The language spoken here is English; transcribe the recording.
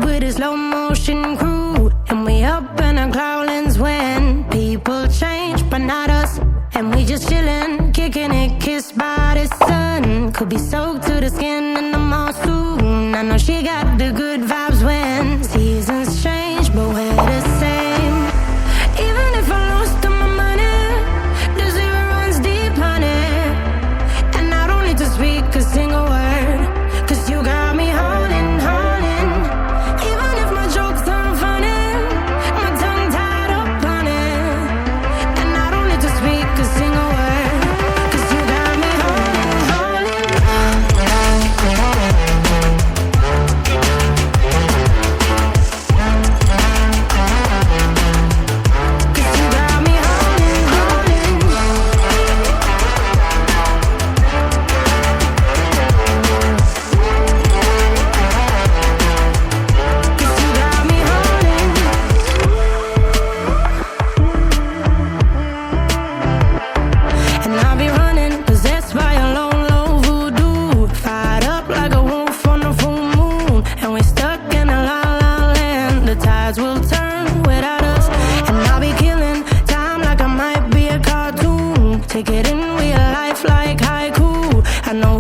with a slow motion crew, and we up in our growlings when people change, but not us. And we just chillin', kicking it, kissed by the sun. Could be soaked to the skin in the monsoon. I know she got the good vibes when seasons change, but we're the same. Even if I lost all my money, the zero runs deep, honey. And I don't need to speak a single word, 'cause you got me holding, holding. Even if my jokes aren't funny, my tongue tied up on it. And I don't need to speak a single word, 'cause you got me holding, holding. 'Cause you got me holding, holding. 'Cause you got me holding. And I'll be running, possessed by a low, low voodoo. Fired up like a wolf on a full moon. And we're stuck in a la la land. The tides will turn without us. And I'll be killing time like I might be a cartoon. Take it in real life like haiku. I know